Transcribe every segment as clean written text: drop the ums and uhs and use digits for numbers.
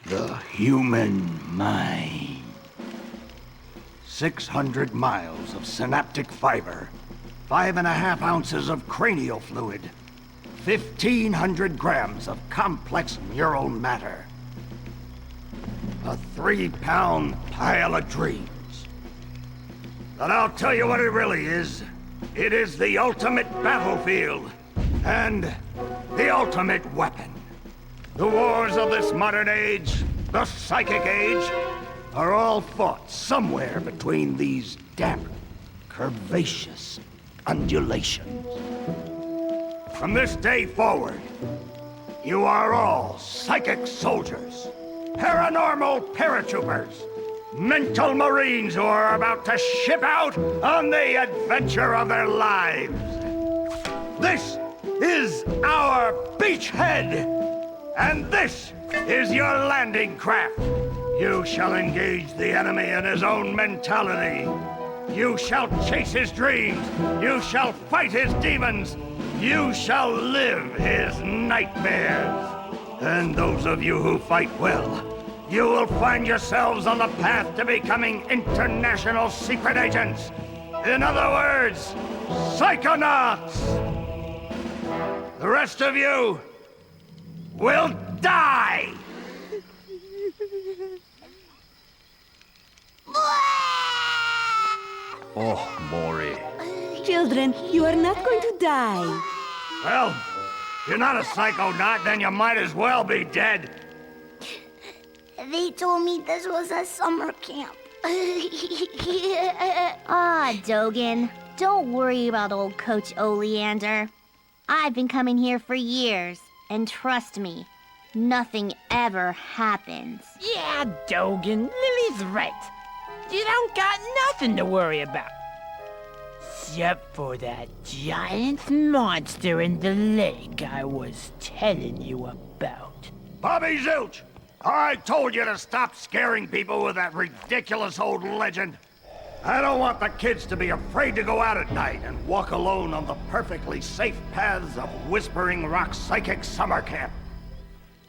The human mind. 600 miles of synaptic fiber, 5.5 ounces of cranial fluid, 1,500 grams of complex neural matter. A 3-pound pile of dreams. But I'll tell you what it really is. It is the ultimate battlefield and the ultimate weapon. The wars of this modern age, the psychic age, are all fought somewhere between these damp, curvaceous undulations. From this day forward, you are all psychic soldiers, paranormal paratroopers, mental marines who are about to ship out on the adventure of their lives. This is our beachhead, and this is your landing craft. You shall engage the enemy in his own mentality. You shall chase his dreams. You shall fight his demons. You shall live his nightmares. And those of you who fight well, you will find yourselves on the path to becoming international secret agents. In other words, Psychonauts. The rest of you will die! Oh, Maury. Children, you are not going to die. Well, if you're not a psychonaut, then you might as well be dead. They told me this was a summer camp. Dogan. Don't worry about old Coach Oleander. I've been coming here for years, and trust me, nothing ever happens. Yeah, Dogan, Lily's right. You don't got nothing to worry about. Except for that giant monster in the lake I was telling you about. Bobby Zilch! I told you to stop scaring people with that ridiculous old legend. I don't want the kids to be afraid to go out at night and walk alone on the perfectly safe paths of Whispering Rock Psychic Summer Camp.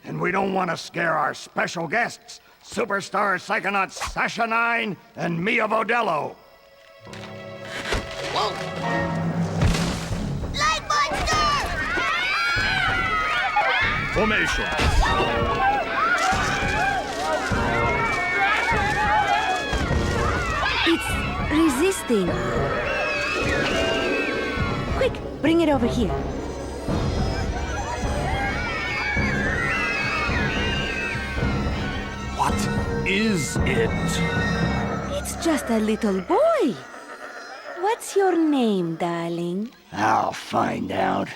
And we don't want to scare our special guests, superstar Psychonauts Sasha 9 and Mia Vodello. Whoa! Light monster! Formation. It's resisting. Quick, bring it over here. What is it? It's just a little boy. What's your name, darling? I'll find out.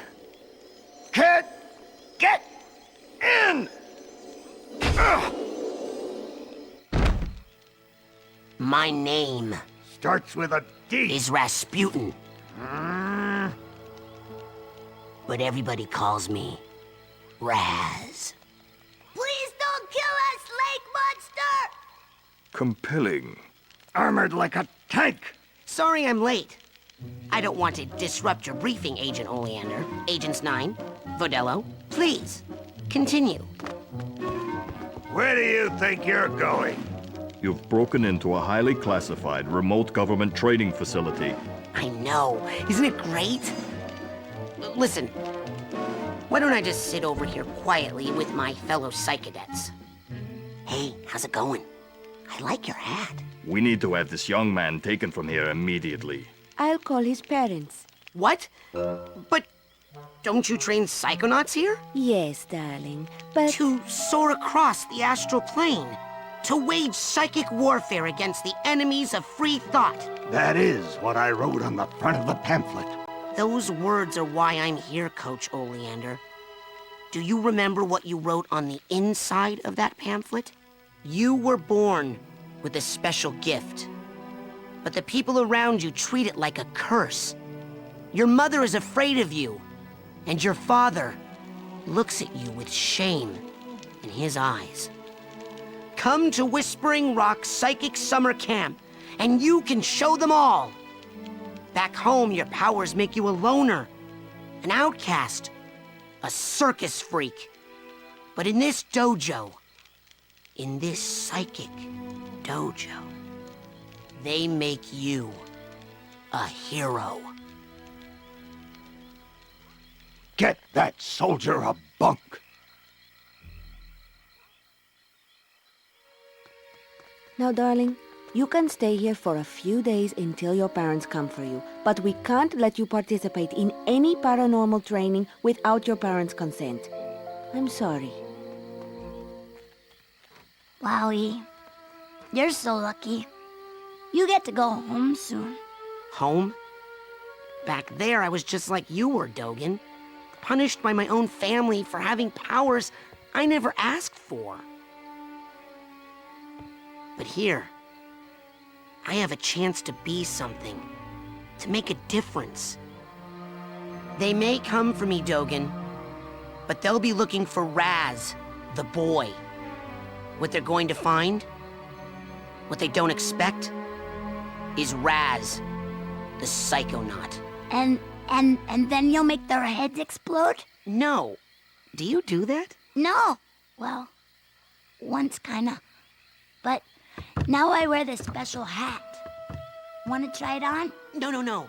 Kid, get in! Ugh. My name Starts with a D. is Rasputin. But everybody calls me Raz. Please don't kill us, lake monster! Compelling. Armored like a tank. Sorry I'm late. I don't want to disrupt your briefing, Agent Oleander. Agents 9, Vodello, please, continue. Where do you think you're going? You've broken into a highly classified remote government training facility. I know, isn't it great? Listen, why don't I just sit over here quietly with my fellow Psychonauts? Hey, how's it going? I like your hat. We need to have this young man taken from here immediately. I'll call his parents. What? But don't you train Psychonauts here? Yes, darling, but... To soar across the astral plane. To wage psychic warfare against the enemies of free thought. That is what I wrote on the front of the pamphlet. Those words are why I'm here, Coach Oleander. Do you remember what you wrote on the inside of that pamphlet? You were born with a special gift. But the people around you treat it like a curse. Your mother is afraid of you. And your father looks at you with shame in his eyes. Come to Whispering Rock Psychic Summer Camp, and you can show them all. Back home, your powers make you a loner, an outcast, a circus freak. But in this dojo, in this psychic dojo, they make you a hero. Get that soldier a bunk. Now, darling, you can stay here for a few days until your parents come for you, but we can't let you participate in any paranormal training without your parents' consent. I'm sorry. Wowie. You're so lucky. You get to go home soon. Home? Back there, I was just like you were, Dogen. Punished by my own family for having powers I never asked for. But here, I have a chance to be something, to make a difference. They may come for me, Dogen, but they'll be looking for Raz, the boy. What they're going to find, what they don't expect, is Raz, the Psychonaut. And then you'll make their heads explode? No. Do you do that? No. Well, once kinda. But now I wear this special hat. Wanna try it on? No.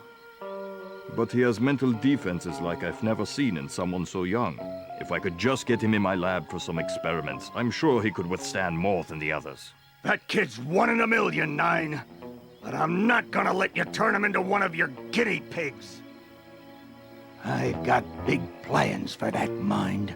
But he has mental defenses like I've never seen in someone so young. If I could just get him in my lab for some experiments, I'm sure he could withstand more than the others. That kid's 1 in a million, 9. But I'm not gonna let you turn him into one of your guinea pigs. I've got big plans for that mind.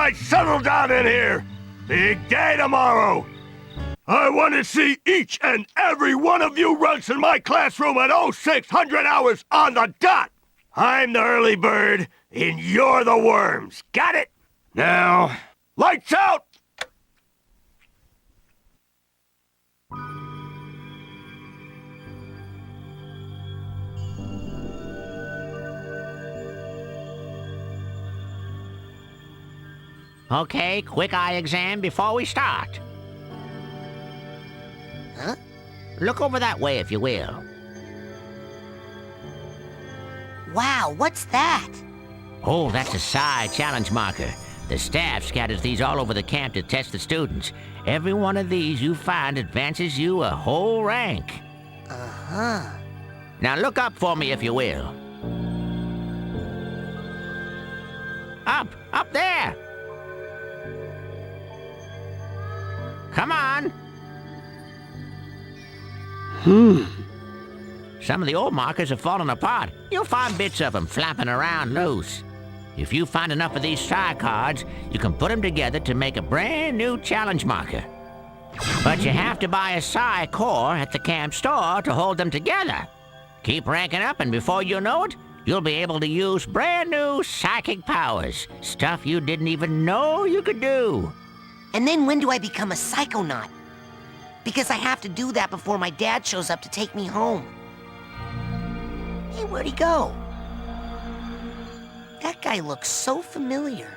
guys settle down in here. Big day tomorrow. I want to see each and every one of you runts in my classroom at 0600 hours on the dot. I'm the early bird, and you're the worms. Got it? Now, lights out! Okay, quick eye exam before we start. Huh? Look over that way, if you will. Wow, what's that? Oh, that's a Psi challenge marker. The staff scatters these all over the camp to test the students. Every one of these you find advances you a whole rank. Uh-huh. Now look up for me, if you will. Up there! Come on! Some of the old markers have fallen apart. You'll find bits of them flapping around loose. If you find enough of these Psi cards, you can put them together to make a brand new challenge marker. But you have to buy a Psi core at the camp store to hold them together. Keep ranking up, and before you know it, you'll be able to use brand new psychic powers. Stuff you didn't even know you could do. And then when do I become a Psychonaut? Because I have to do that before my dad shows up to take me home. Hey, where'd he go? That guy looks so familiar.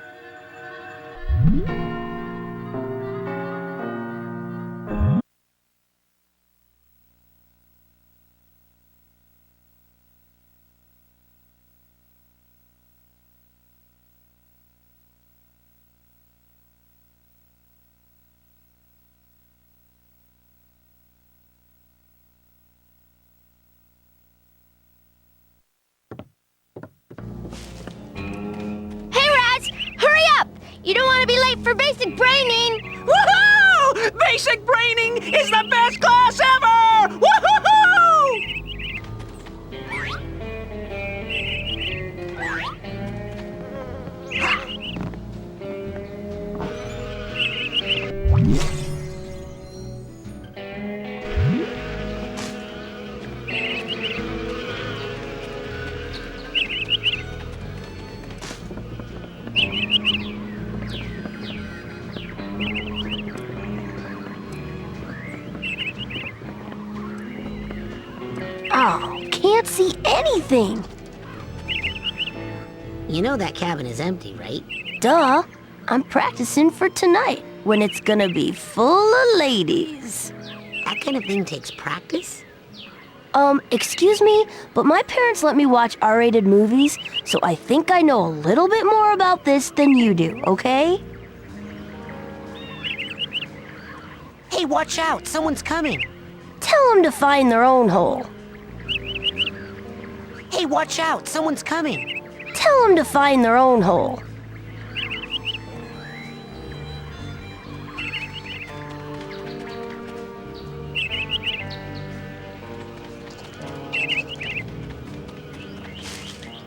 You don't want to be late for basic braining! Woohoo! Basic braining is the best class ever! Woohoo! Oh, can't see anything! You know that cabin is empty, right? Duh! I'm practicing for tonight, when it's gonna be full of ladies. That kind of thing takes practice? Excuse me, but my parents let me watch R-rated movies, so I think I know a little bit more about this than you do, okay? Hey, watch out! Someone's coming! Tell them to find their own hole. Hey, watch out! Someone's coming! Tell them to find their own hole.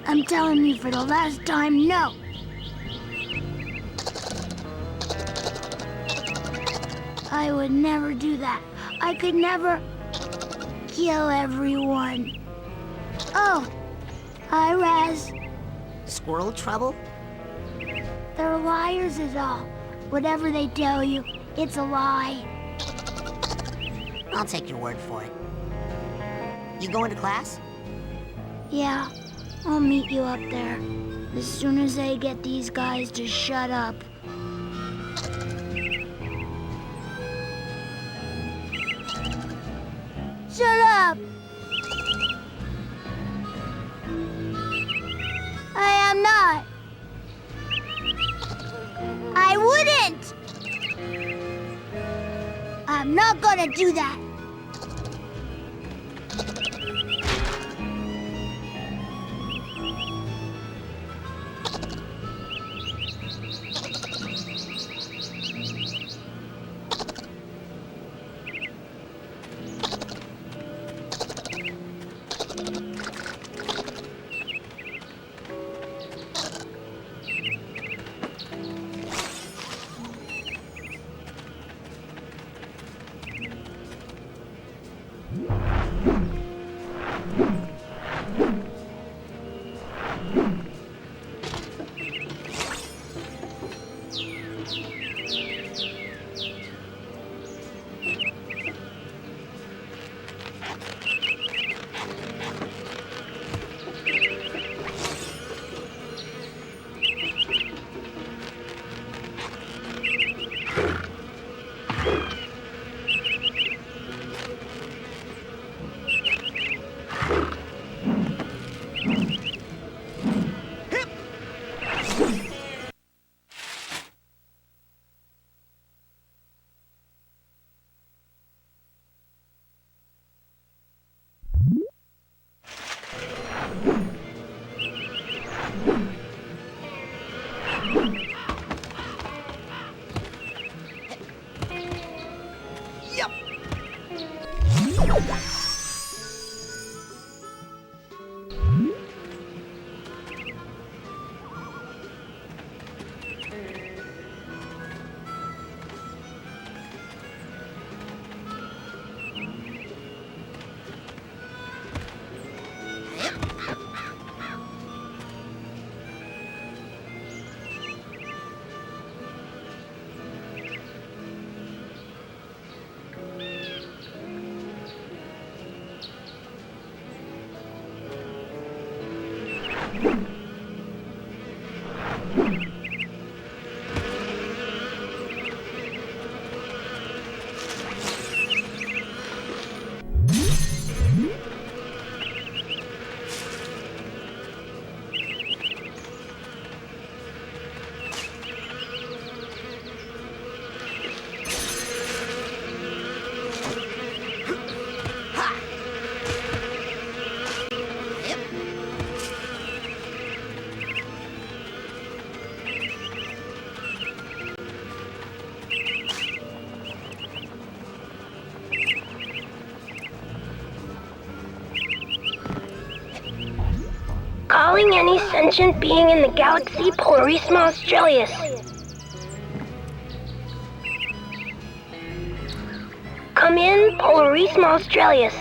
I'm telling you for the last time, no. I would never do that. I could never kill everyone. Oh, hi, Raz. Squirrel trouble? They're liars is all. Whatever they tell you, it's a lie. I'll take your word for it. You going to class? Yeah, I'll meet you up there. As soon as I get these guys to shut up. Shut up! I am not. I wouldn't! I'm not gonna do that. Calling any sentient being in the galaxy Polarisma Australis. Come in, Polarisma Australis.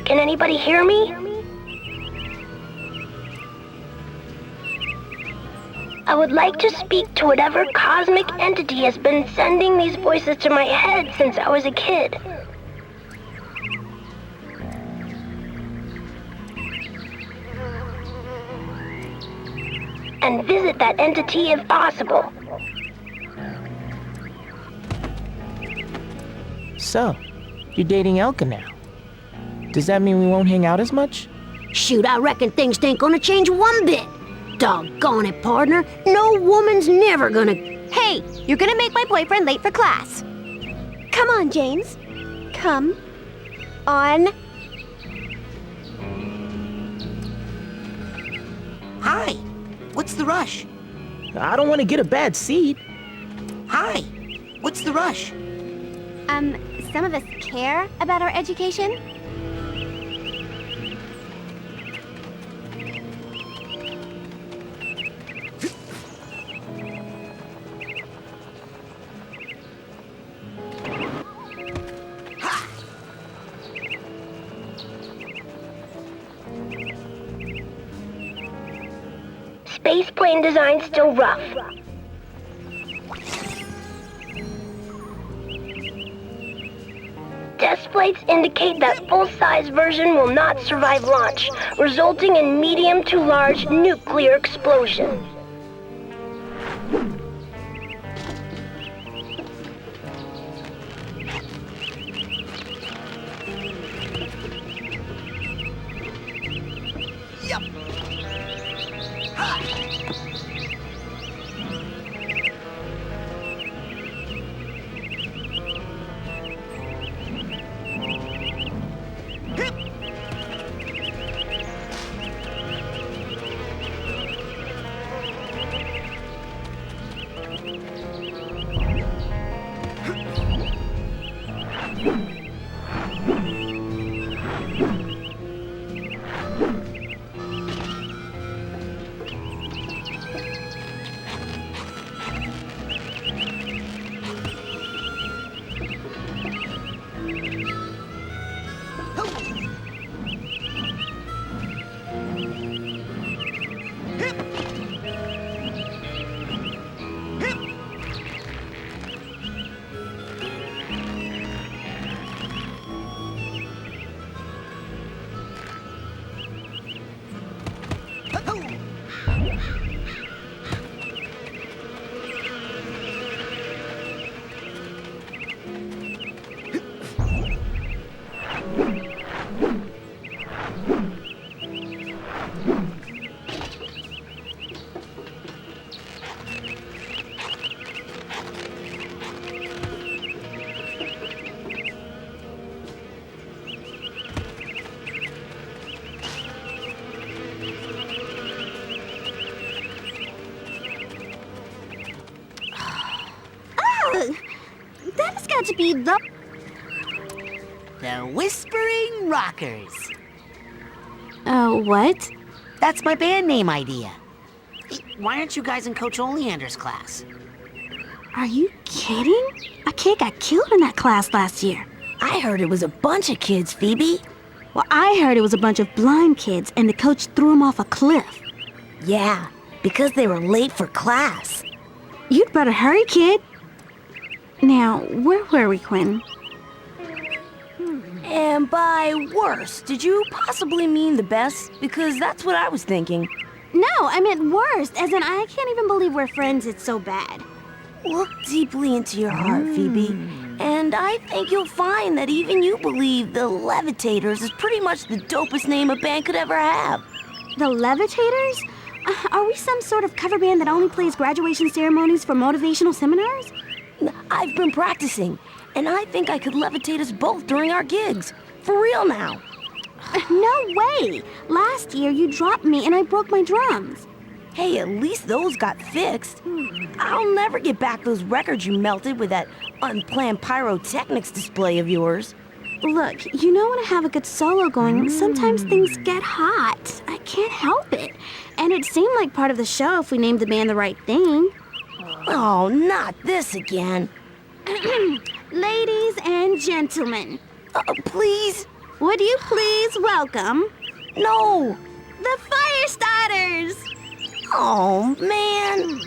Can anybody hear me? I would like to speak to whatever cosmic entity has been sending these voices to my head since I was a kid. And visit that entity if possible. So, you're dating Elka now. Does that mean we won't hang out as much? Shoot, I reckon things ain't gonna change one bit. Doggone it, partner. No woman's never gonna... Hey, you're gonna make my boyfriend late for class. Come on, James. Come on. Hi. What's the rush? I don't want to get a bad seat. Hi. What's the rush? Some of us care about our education. Spaceplane design still rough. Test flights indicate that full-size version will not survive launch, resulting in medium to large nuclear explosion. That has got to be the... The Whispering Rockers. What? That's my band name idea. Hey, why aren't you guys in Coach Oleander's class? Are you kidding? A kid got killed in that class last year. I heard it was a bunch of kids, Phoebe. Well, I heard it was a bunch of blind kids and the coach threw them off a cliff. Yeah, because they were late for class. You'd better hurry, kid. Now, where were we, Quinn? And by worse, did you possibly mean the best? Because that's what I was thinking. No, I meant worst, as in I can't even believe we're friends, it's so bad. Look deeply into your heart, Phoebe. And I think you'll find that even you believe the Levitators is pretty much the dopest name a band could ever have. The Levitators? Are we some sort of cover band that only plays graduation ceremonies for motivational seminars? I've been practicing, and I think I could levitate us both during our gigs. For real now. No way! Last year you dropped me and I broke my drums. Hey, at least those got fixed. I'll never get back those records you melted with that unplanned pyrotechnics display of yours. Look, you know when I have a good solo going, sometimes things get hot. I can't help it. And it seemed like part of the show if we named the band the right thing. Oh, not this again. Ladies and gentlemen, Please? would you please welcome No. the Firestarters? Oh, man.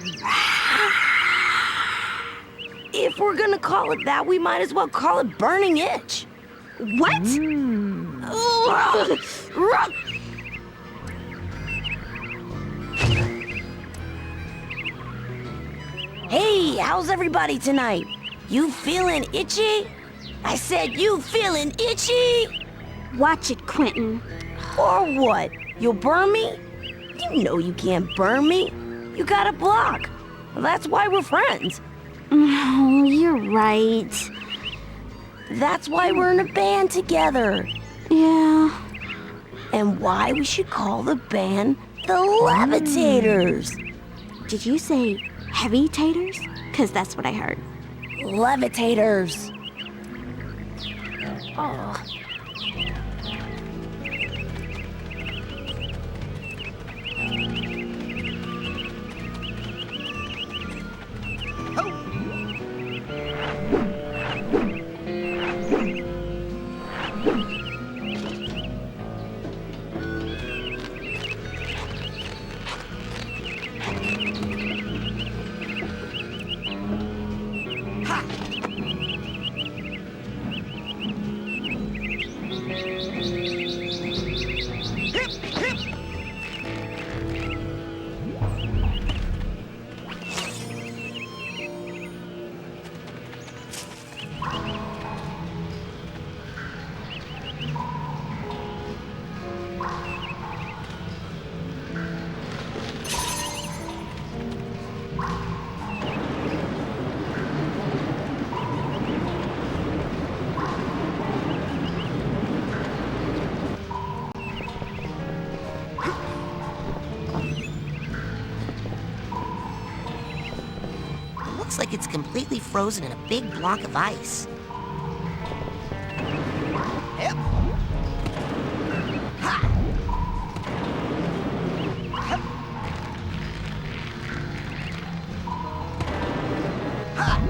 If we're gonna call it that, we might as well call it Burning Itch. What? Hey, how's everybody tonight? You feeling itchy? I said you feeling itchy? Watch it, Quentin. Or what? You'll burn me? You know you can't burn me. You got a block. Well, that's why we're friends. Oh, you're right. That's why we're in a band together. Yeah. And why we should call the band the Levitators. Did you say heavy taters? Because that's what I heard. Levitators. Oh. Looks like it's completely frozen in a big block of ice. Yep. Ha! Hup. Ha!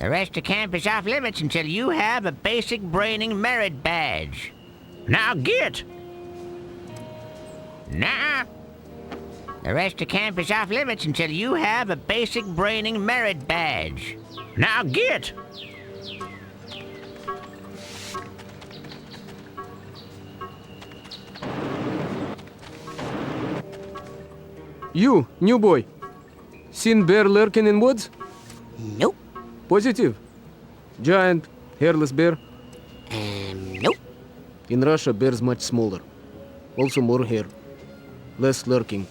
The rest of camp is off limits until you have a basic braining merit badge. Now get! Nah. The rest of camp is off limits until you have a basic braining merit badge. Now get! You, new boy. Seen bear lurking in woods? Nope. Positive. Giant, hairless bear. Nope. In Russia, bears much smaller. Also more hair. Less lurking.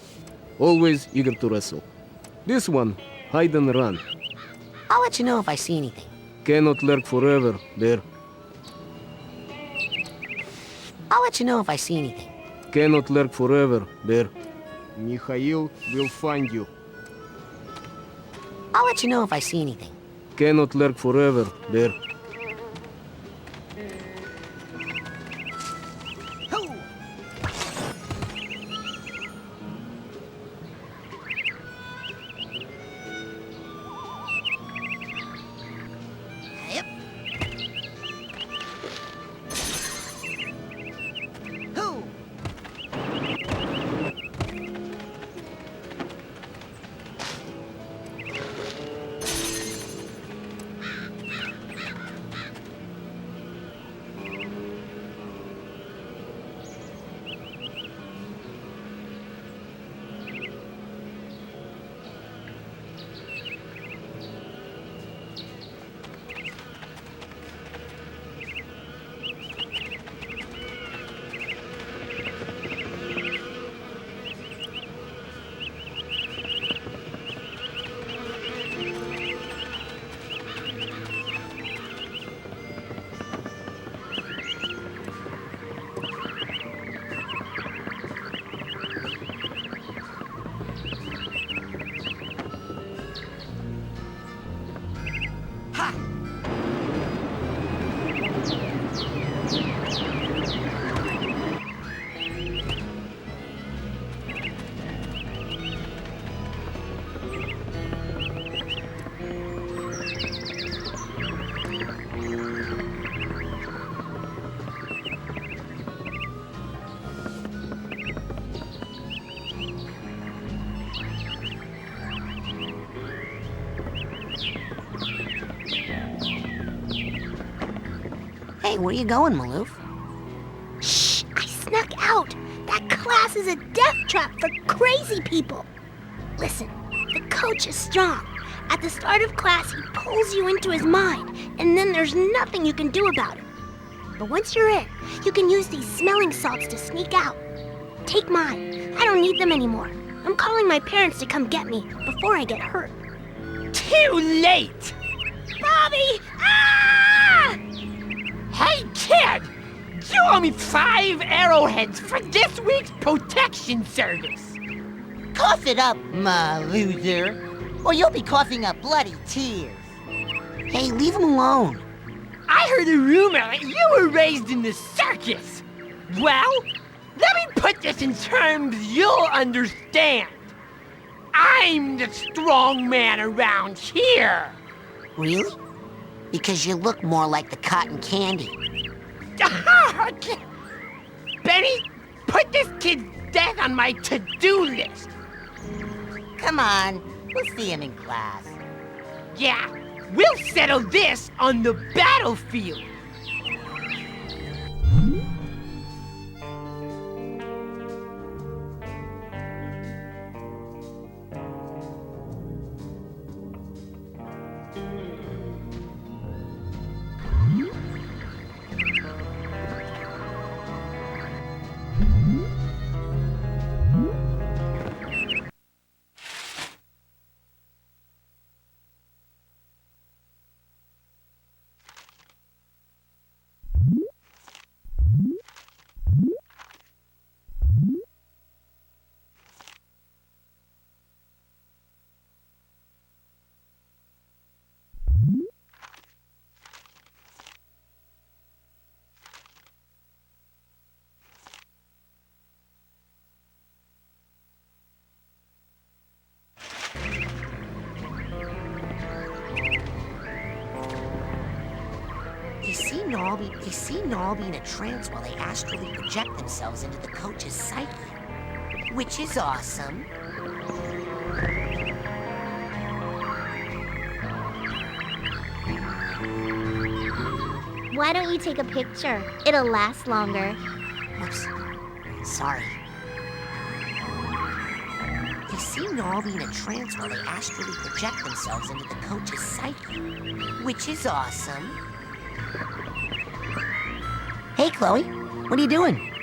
Always eager to wrestle. This one, hide and run. I'll let you know if I see anything. Cannot lurk forever, bear. I'll let you know if I see anything. Cannot lurk forever, bear. Mikhail will find you. I'll let you know if I see anything. Cannot lurk forever, bear. Hey, where you going, Maloof? Shh! I snuck out. That class is a death trap for crazy people. Listen, the coach is strong. At the start of class, he pulls you into his mind, and then there's nothing you can do about it. But once you're in, you can use these smelling salts to sneak out. Take mine. I don't need them anymore. I'm calling my parents to come get me before I get hurt. Too late! Bobby! Ah! Hey, kid! You owe me 5 arrowheads for this week's protection service. Cough it up, my loser, or you'll be coughing up bloody tears. Hey, leave him alone. I heard a rumor that you were raised in the circus. Well, let me put this in terms you'll understand. I'm the strong man around here. Really? Because you look more like the cotton candy. Benny, put this kid's death on my to-do list. Come on, we'll see him in class. Yeah, we'll settle this on the battlefield. They seem to all be in a trance while they astrally project themselves into the coach's psyche, which is awesome. Why don't you take a picture? It'll last longer. Whoops. Sorry. They seem to all be in a trance while they astrally project themselves into the coach's psyche, which is awesome. Hey, Chloe. What are you doing?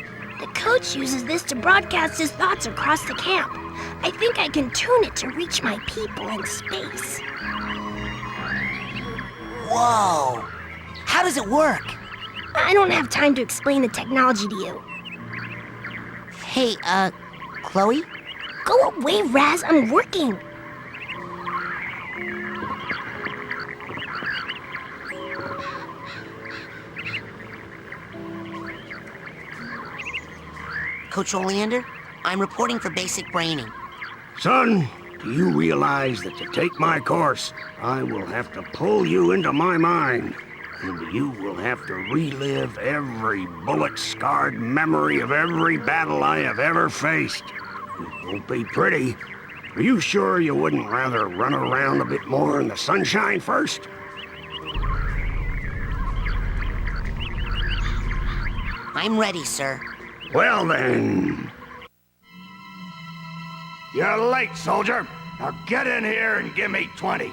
The coach uses this to broadcast his thoughts across the camp. I think I can tune it to reach my people in space. Whoa! How does it work? I don't have time to explain the technology to you. Hey, Chloe? Go away, Raz. I'm working. Coach Oleander, I'm reporting for basic braining. Son, do you realize that to take my course, I will have to pull you into my mind? And you will have to relive every bullet-scarred memory of every battle I have ever faced. It won't be pretty. Are you sure you wouldn't rather run around a bit more in the sunshine first? I'm ready, sir. Well then... You're late, soldier. Now get in here and give me 20.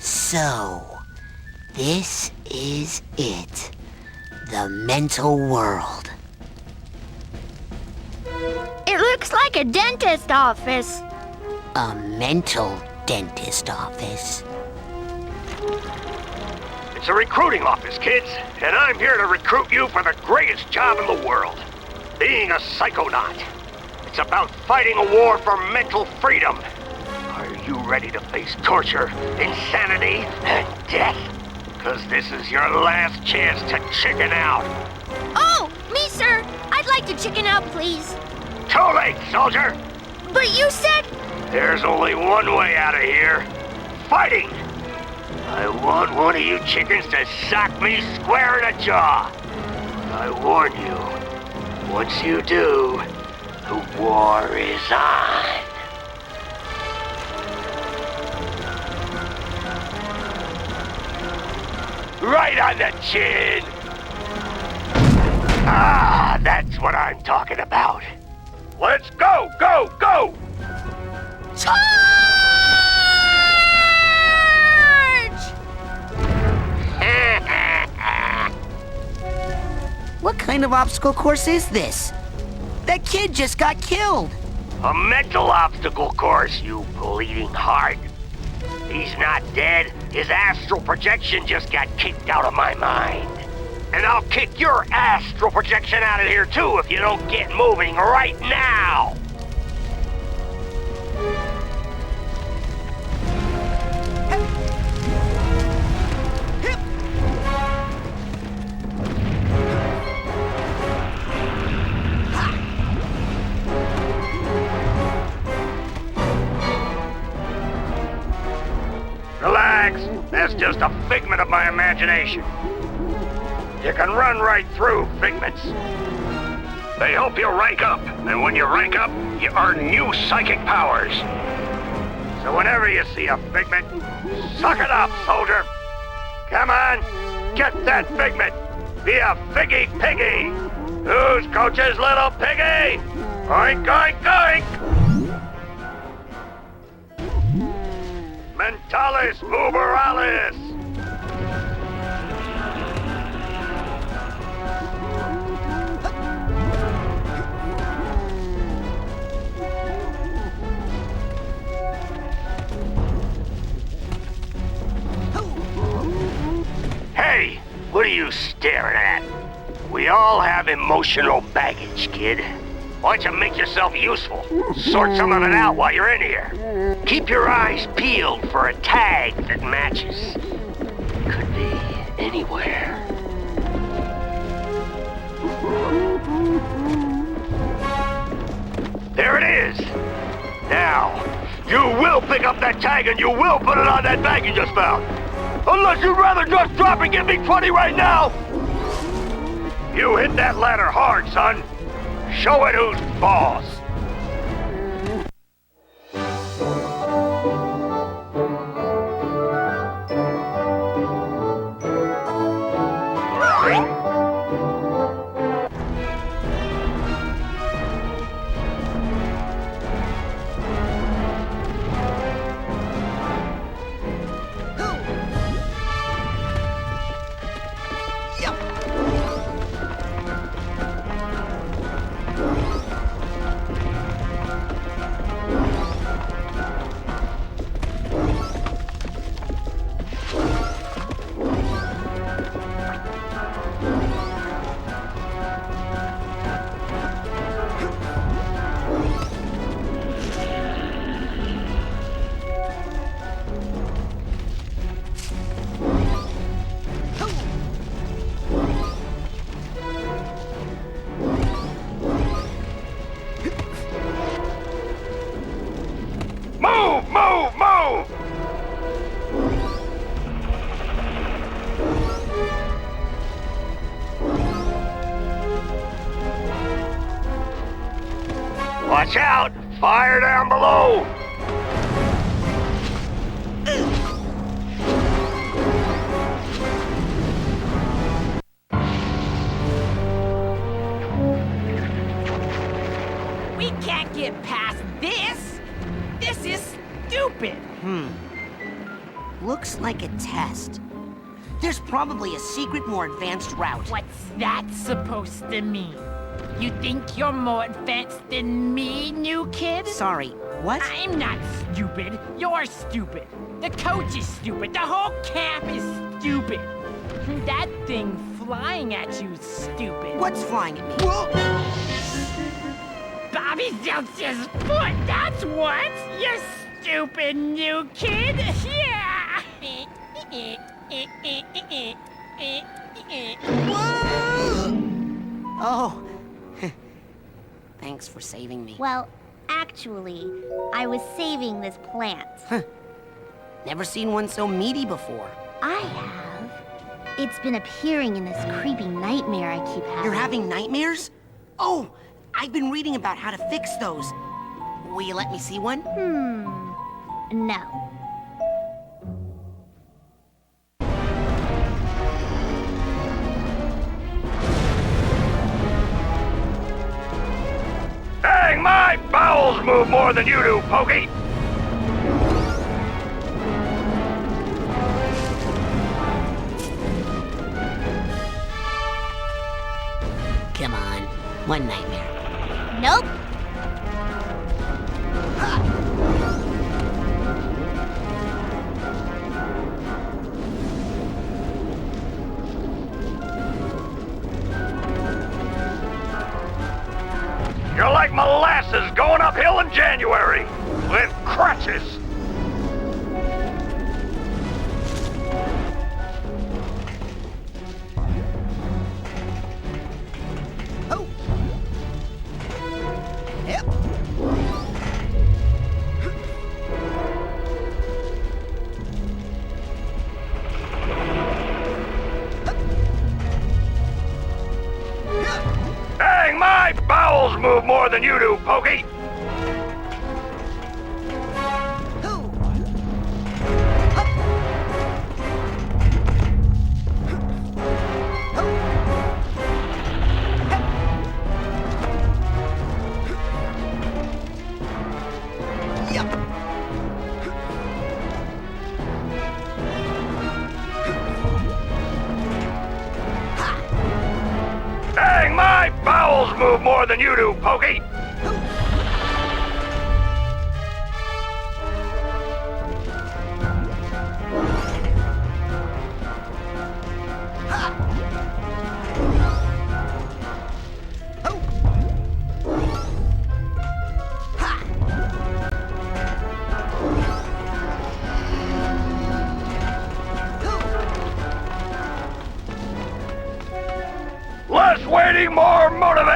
So, this is it. The mental world. It looks like a dentist office. A mental dentist office. It's a recruiting office, kids, and I'm here to recruit you for the greatest job in the world. Being a psychonaut. It's about fighting a war for mental freedom. Are you ready to face torture, insanity, and death? Because this is your last chance to chicken out. Oh, me, sir. I'd like to chicken out, please. Too late, soldier. But you said... There's only one way out of here. Fighting. I want one of you chickens to sock me square in the jaw. I warn you, once you do, the war is on. Right on the chin! Ah, that's what I'm talking about. Let's go, go, go! Charge! What kind of obstacle course is this? That kid just got killed. A mental obstacle course, you bleeding heart. He's not dead. His astral projection just got kicked out of my mind. And I'll kick your astral projection out of here too if you don't get moving right now. Relax, that's just a figment of my imagination. You can run right through figments. They help you rank up, and when you rank up, you earn new psychic powers. So whenever you see a figment, suck it up, soldier. Come on, get that figment. Be a figgy piggy. Who's Coach's little piggy? Oink, oink, oink. Mentalis uberalis! staring at? We all have emotional baggage, kid. Why don't you make yourself useful? Sort some of it out while you're in here. Keep your eyes peeled for a tag that matches. Could be anywhere. There it is! Now, you will pick up that tag and you will put it on that bag you just found! Unless you'd rather just drop and give me 20 right now! You hit that ladder hard, son! Show it who's boss! Watch out! Fire down below! We can't get past this! This is stupid! Looks like a test. There's probably a secret, more advanced route. What's that supposed to mean? You think you're more advanced than me, new kid? Sorry, what? I'm not stupid. You're stupid. The coach is stupid. The whole camp is stupid. That thing flying at you is stupid. What's flying at me? Bobby Zeltz's foot, that's what! You stupid new kid! Yeah! Oh. Thanks for saving me. Well, actually, I was saving this plant. Never seen one so meaty before. I have. It's been appearing in this creepy nightmare I keep having. You're having nightmares? Oh, I've been reading about how to fix those. Will you let me see one? No. Dang, my bowels move more than you do, Pokey! Come on, one nightmare. Nope. You're like molasses going uphill in January with crutches. Oh! Yep. Dang, my bowels move more than you do, Pokey! Dang, my bowels move more than you do, Pokey!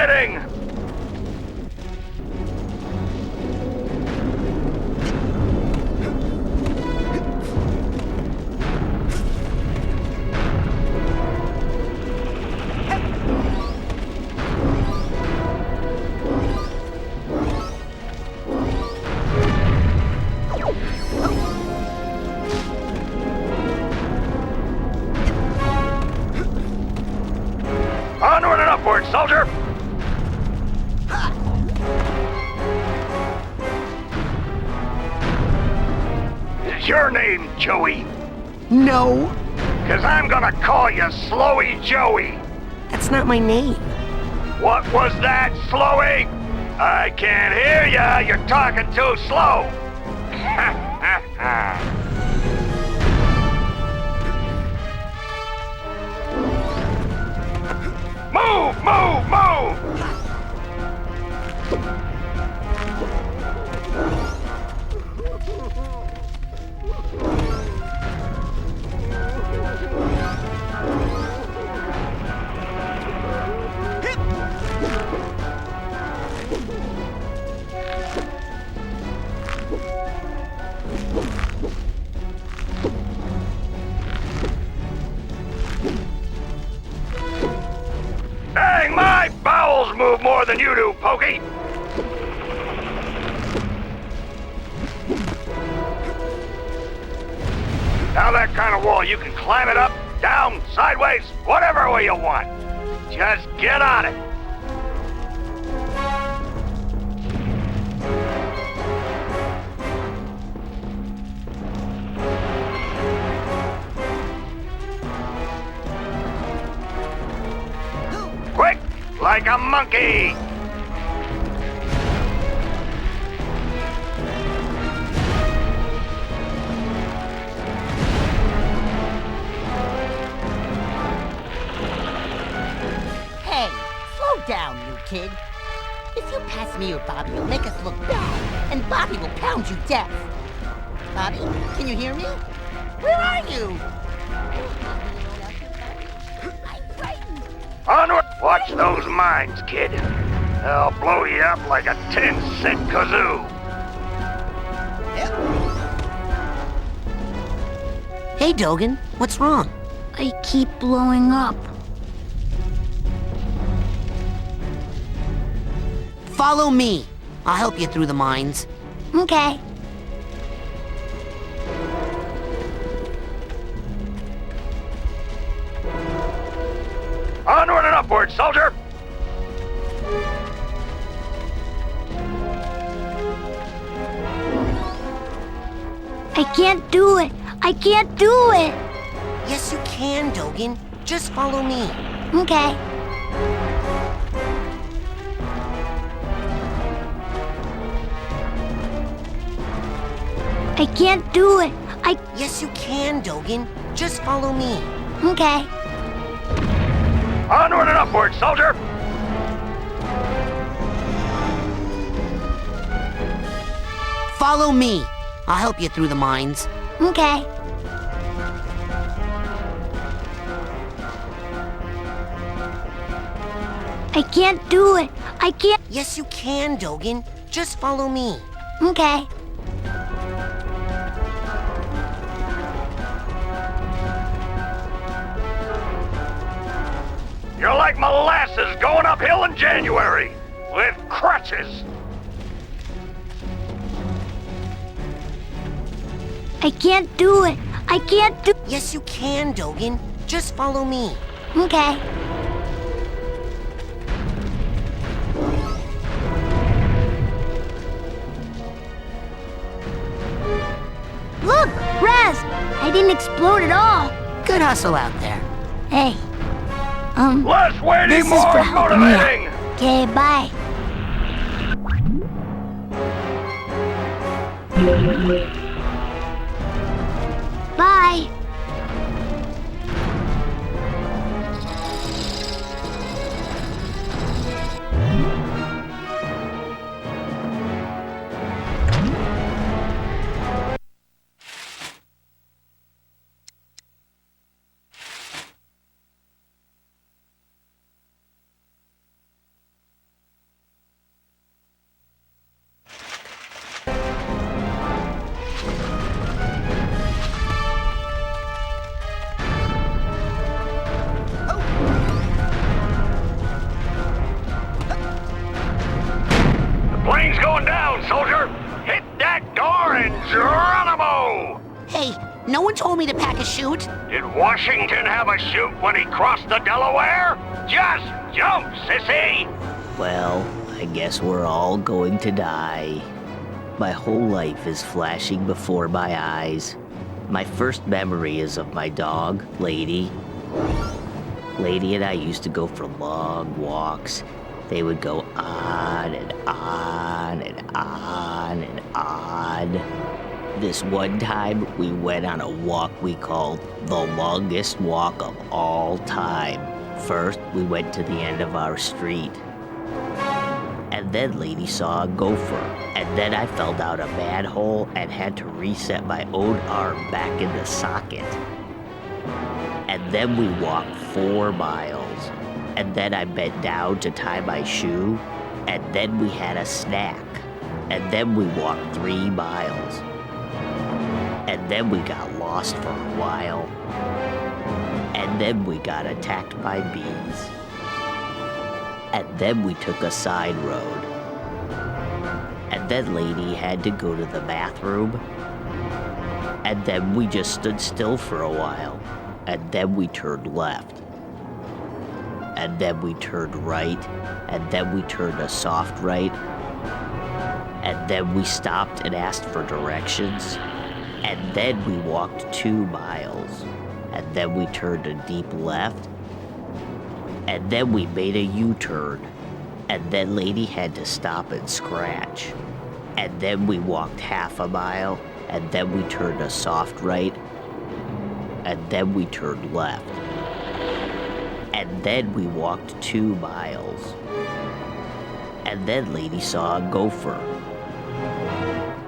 heading? Onward and upward, soldier! Is your name Joey? No, 'Cause I'm gonna call you Slowy Joey. that's not my name. What was that, Slowy? I can't hear ya. You're talking too slow. Move, move, move! Dang, my bowels move more than you do, Pokey! Now that kind of wall, you can climb it up, down, sideways, whatever way you want. Just get on it. Quick, like a monkey! Hey, slow down, you kid. If you pass me or Bobby, you'll make us look bad, and Bobby will pound you deaf. Bobby, can you hear me? Where are you? I'm frightened. Onward! Watch those mines, kid. They'll blow you up like a 10-cent kazoo. Hey, Dogen, what's wrong? I keep blowing up. Follow me. I'll help you through the mines. Okay. Onward and upward, soldier! I can't do it. I can't do it. Yes, you can, Dogen. Just follow me. Okay. I can't do it. Yes, you can, Dogen. Just follow me. Okay. Onward and upward, soldier! Follow me. I'll help you through the mines. Okay. I can't do it. I can't. Yes, you can, Dogen. Just follow me. Okay. You're like molasses going uphill in January, with crutches. I can't do it. I can't do. Yes, you can, Dogen. Just follow me. Okay. Look, Raz! I didn't explode at all. Good hustle out there. Hey. Less waiting, This is more for helping me out. motivating. Okay, bye. Bye. No one told me to pack a chute. Did Washington have a chute when he crossed the Delaware? Just jump, sissy! Well, I guess we're all going to die. My whole life is flashing before my eyes. My first memory is of my dog, Lady. Lady and I used to go for long walks. They would go on and on and on and on. This one time, we went on a walk we called the longest walk of all time. First, we went to the end of our street. And then Lady saw a gopher. And then I fell down a manhole and had to reset my own arm back in the socket. And then we walked 4 miles. And then I bent down to tie my shoe. And then we had a snack. And then we walked 3 miles. And then we got lost for a while. And then we got attacked by bees. And then we took a side road. And then Lady had to go to the bathroom. And then we just stood still for a while. And then we turned left. And then we turned right. And then we turned a soft right. And then we stopped and asked for directions. And then we walked 2 miles. And then we turned a deep left. And then we made a U-turn. And then Lady had to stop and scratch. And then we walked half a mile. And then we turned a soft right. And then we turned left. And then we walked 2 miles. And then Lady saw a gopher.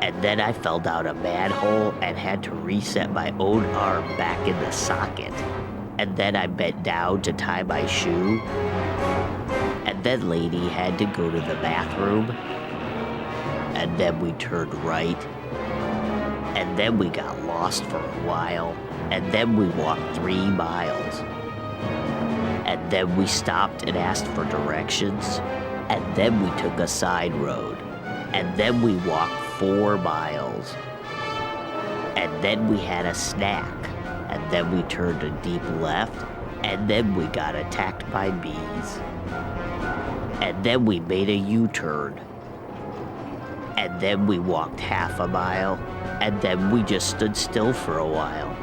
And then I fell down a manhole and had to reset my own arm back in the socket. And then I bent down to tie my shoe. And then Lady had to go to the bathroom. And then we turned right. And then we got lost for a while. And then we walked 3 miles. And then we stopped and asked for directions. And then we took a side road. And then we walked 4 miles. And then we had a snack. And then we turned a deep left. And then we got attacked by bees. And then we made a U-turn. And then we walked half a mile. And then we just stood still for a while.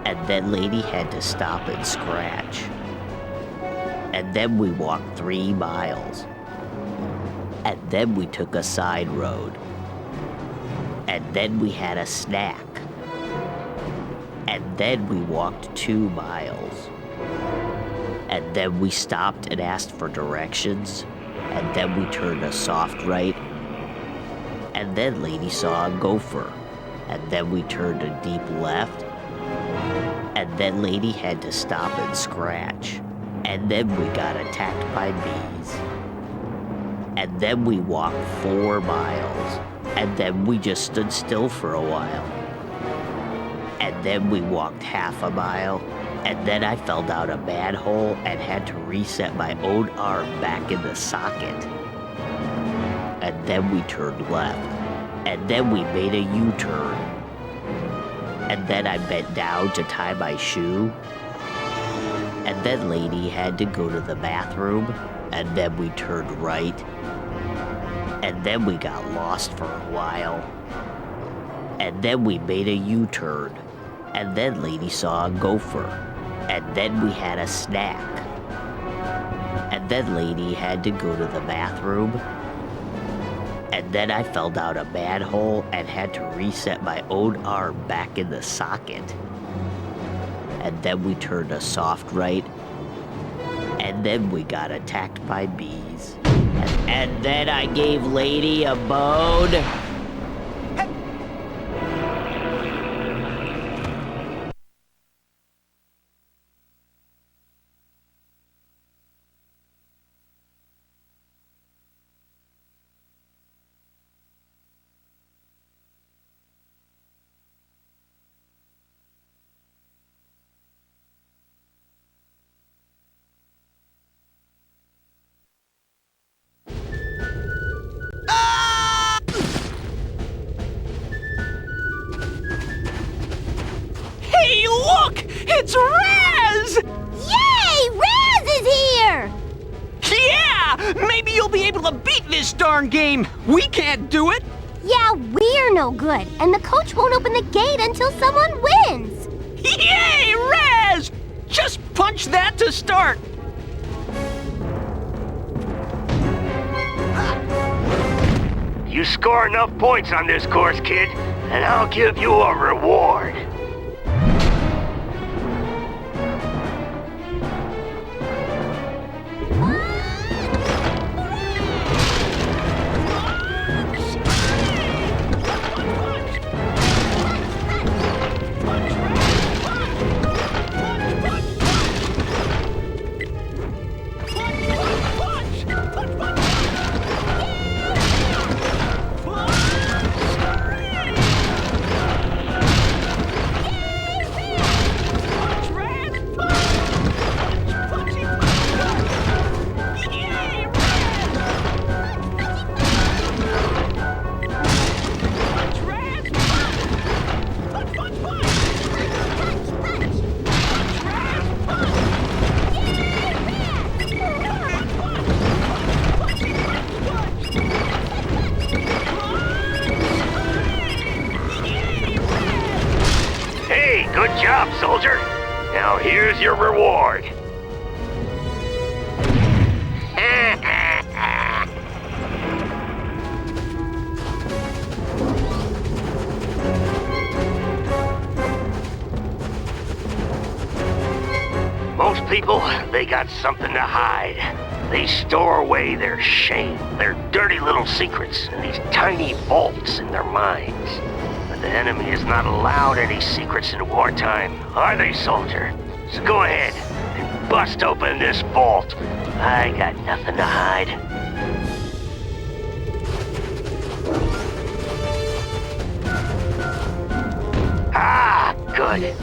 And then Lady had to stop and scratch. And then we walked 3 miles. And then we took a side road. And then we had a snack. And then we walked 2 miles. And then we stopped and asked for directions. And then we turned a soft right. And then Lady saw a gopher. And then we turned a deep left. And then Lady had to stop and scratch. And then we got attacked by bees. And then we walked 4 miles. And then we just stood still for a while. And then we walked half a mile. And then I fell down a manhole and had to reset my own arm back in the socket. And then we turned left. And then we made a U-turn. And then I bent down to tie my shoe. And then Lady had to go to the bathroom. And then we turned right. And then we got lost for a while. And then we made a U-turn. And then Lady saw a gopher. And then we had a snack. And then Lady had to go to the bathroom. And then I fell down a manhole and had to reset my own arm back in the socket. And then we turned a soft right. And then we got attacked by bees. And then I gave Lady a bone. It's Raz! Yay! Raz is here! Yeah! Maybe you'll be able to beat this darn game. We can't do it. Yeah, we're no good, and the coach won't open the gate until someone wins. Yay, Raz! Just punch that to start. You score enough points on this course, kid, and I'll give you a reward. Good job, soldier. Now here's your reward. Most people, they got something to hide. They store away their shame, their dirty little secrets in these tiny vaults in their minds. The enemy is not allowed any secrets in wartime, are they, soldier? So go ahead and bust open this vault. I got nothing to hide. Ah, good.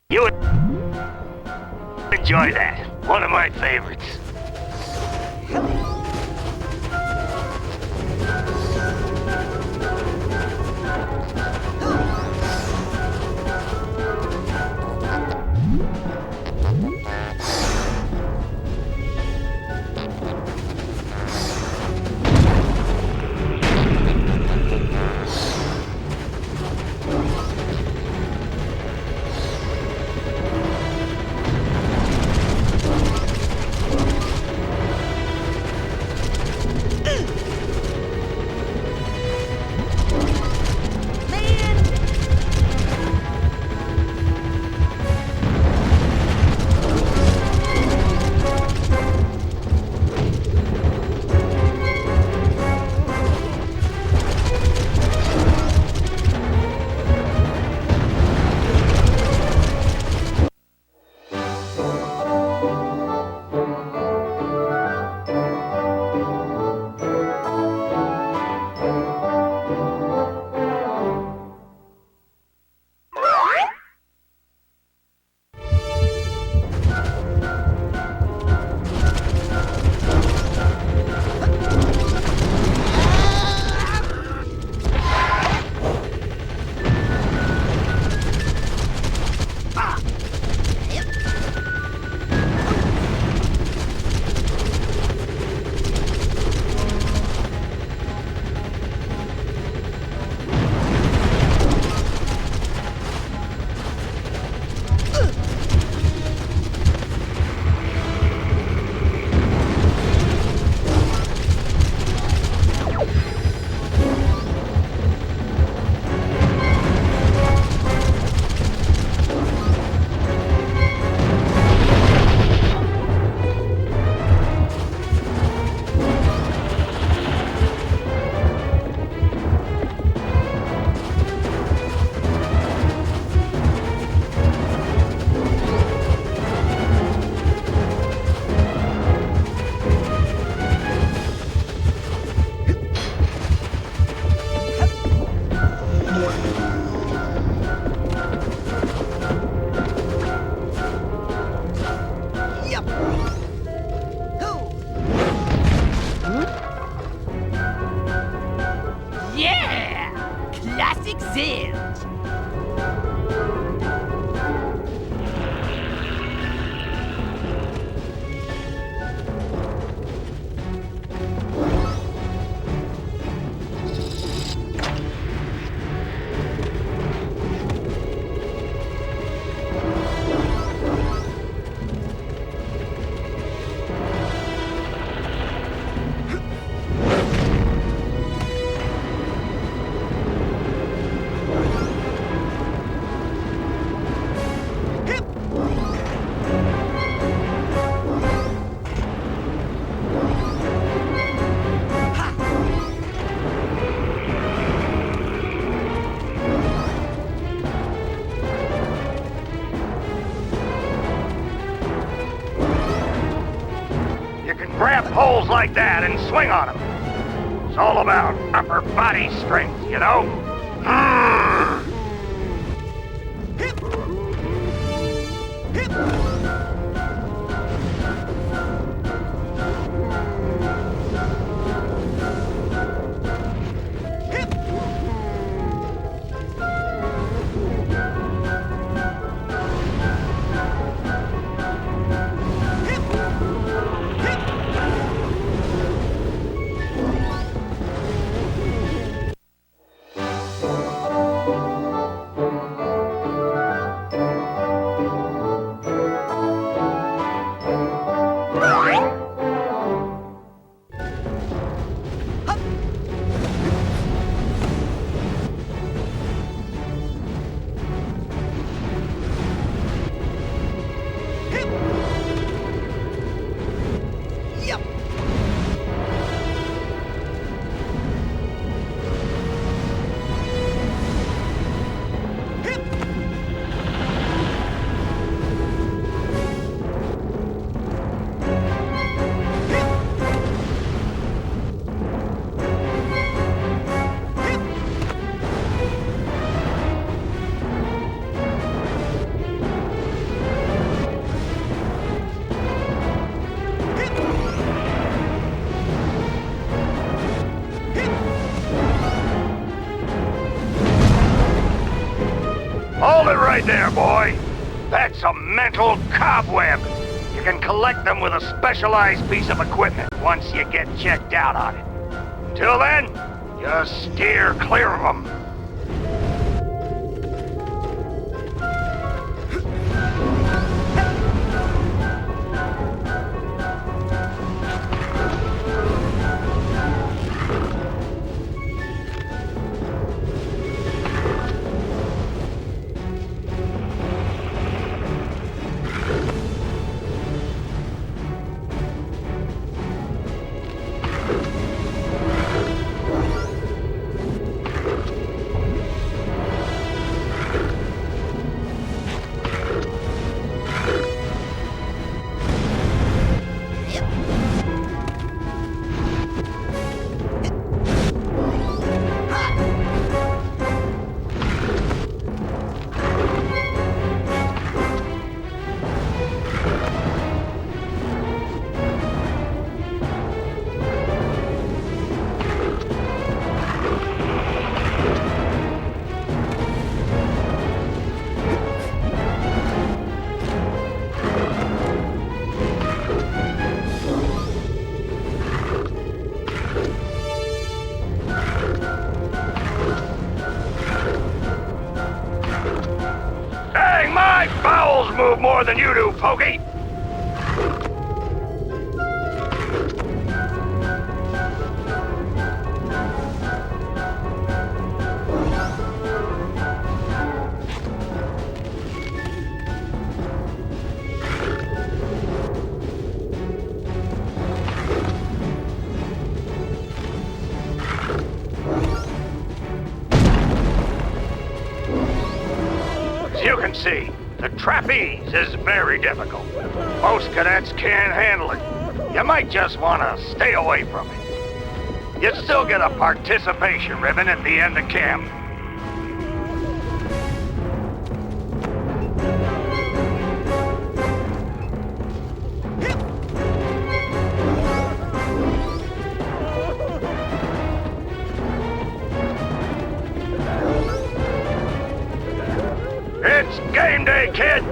You enjoy that. One of my favorites. classic Zilch. Grab poles like that and swing on them. It's all about upper body strength, you know? Hold it right there, boy. That's a mental cobweb. You can collect them with a specialized piece of equipment once you get checked out on it. Till then, just steer clear of them. Move more than you do, Pokey! As you can see, the trapeze is very difficult. Most cadets can't handle it. You might just want to stay away from it. You still get a participation ribbon at the end of camp. game day, kid!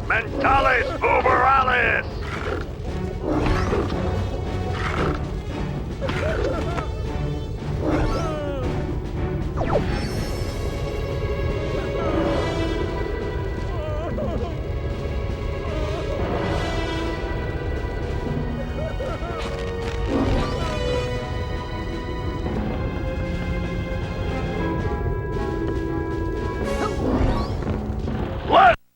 Mentales Uberalis! Let's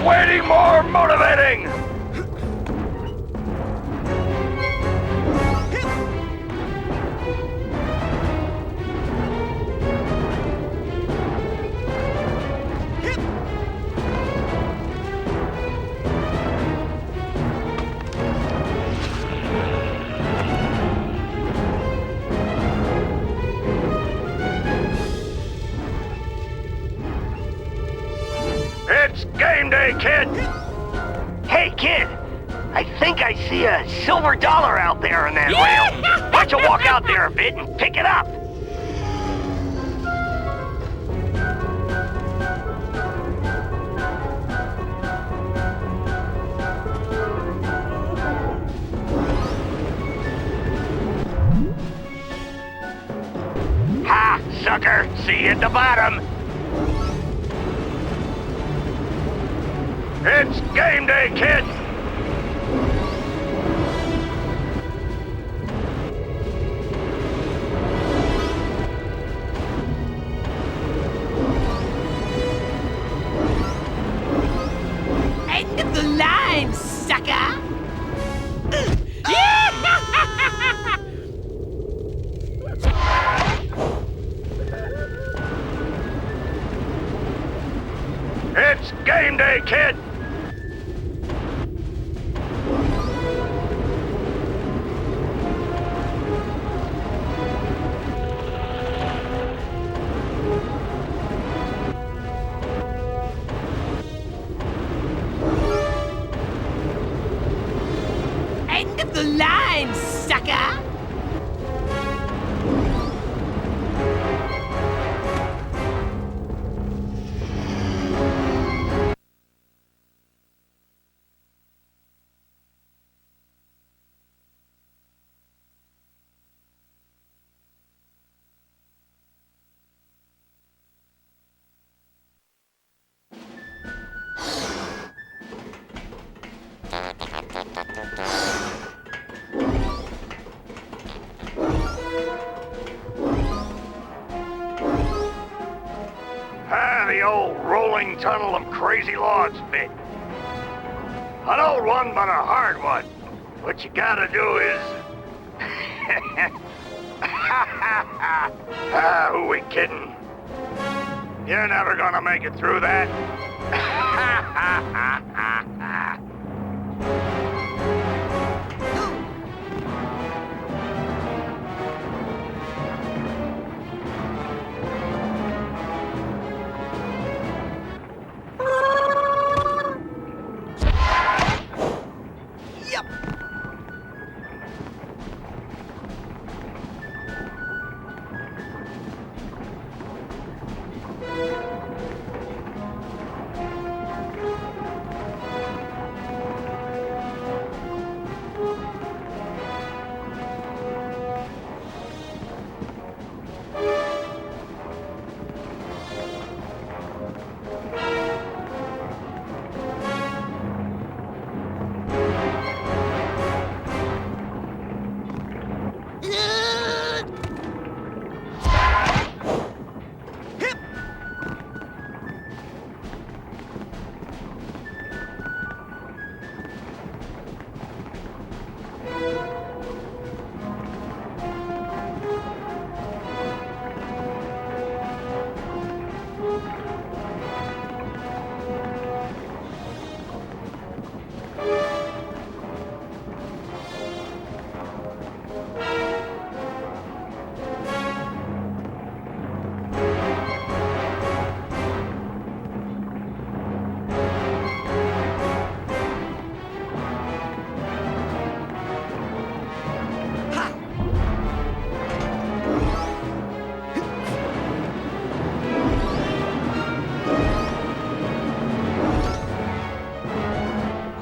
waiting more motivating! It's game day, kid! Hey, kid! I think I see a silver dollar out there in that rail. Why don't you walk out there a bit and pick it up? Ha, sucker! See you at the bottom! It's game day, kid! End of the line, sucker! It's game day, kid! End of the line, sucker! the old rolling tunnel of crazy logs fit. An old one, but a hard one. What you gotta do is... who we kidding? You're never gonna make it through that.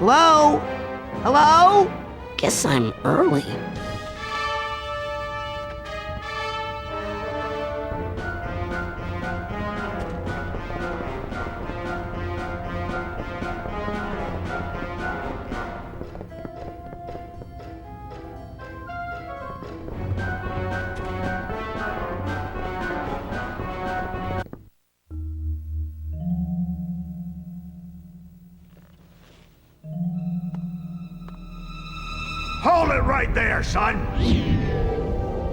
Hello? Hello? Guess I'm early. Hold it right there, son!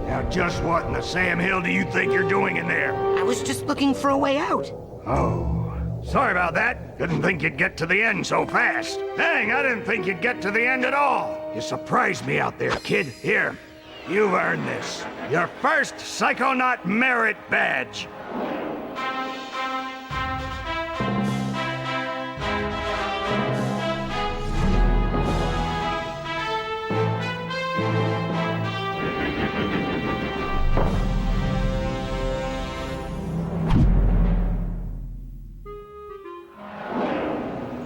Now just what in the Sam Hill do you think you're doing in there? I was just looking for a way out. Oh, sorry about that. Didn't think you'd get to the end so fast. Dang, I didn't think you'd get to the end at all. You surprised me out there, kid. Here, you've earned this. Your first Psychonaut Merit Badge.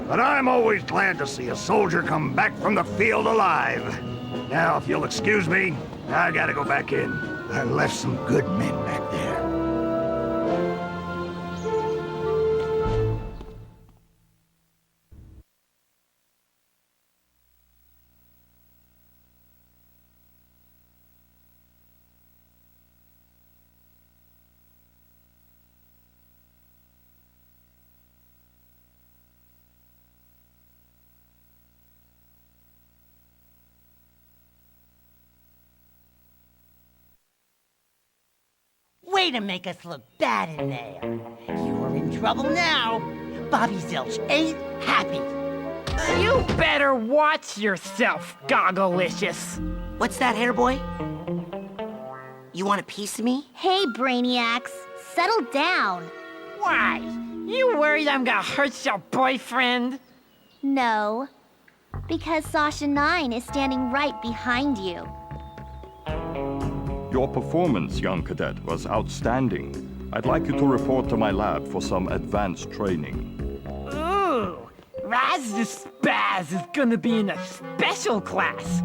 But I'm always glad to see a soldier come back from the field alive. Now, if you'll excuse me, I gotta go back in. I left some good men back there. Way to make us look bad in there. You are in trouble now. Bobby Zilch ain't happy. You better watch yourself, Gogglelicious. What's that, hair boy? You want a piece of me? Hey, Brainiacs, settle down. Why? You worried I'm gonna hurt your boyfriend? No, because Sasha 9 is standing right behind you. Your performance, young cadet, was outstanding. I'd like you to report to my lab for some advanced training. Ooh, Raz the Spaz is gonna be in a special class.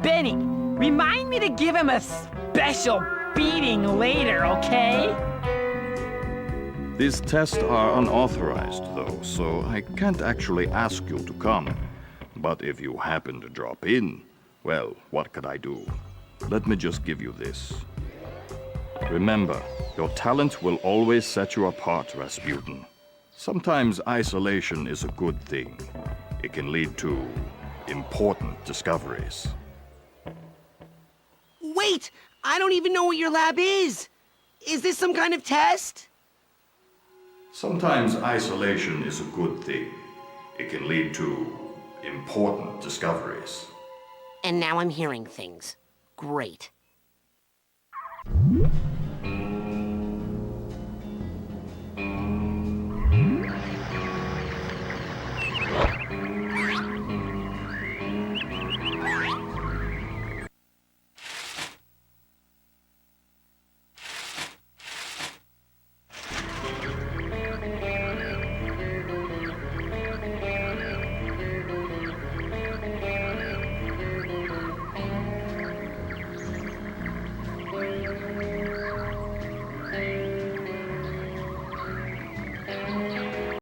Benny, remind me to give him a special beating later, okay? These tests are unauthorized, though, so I can't actually ask you to come. But if you happen to drop in, well, what could I do? Let me just give you this. Remember, your talent will always set you apart, Rasputin. Sometimes isolation is a good thing. It can lead to important discoveries. Wait! I don't even know what your lab is! Is this some kind of test? Sometimes isolation is a good thing. It can lead to important discoveries. And now I'm hearing things. Great.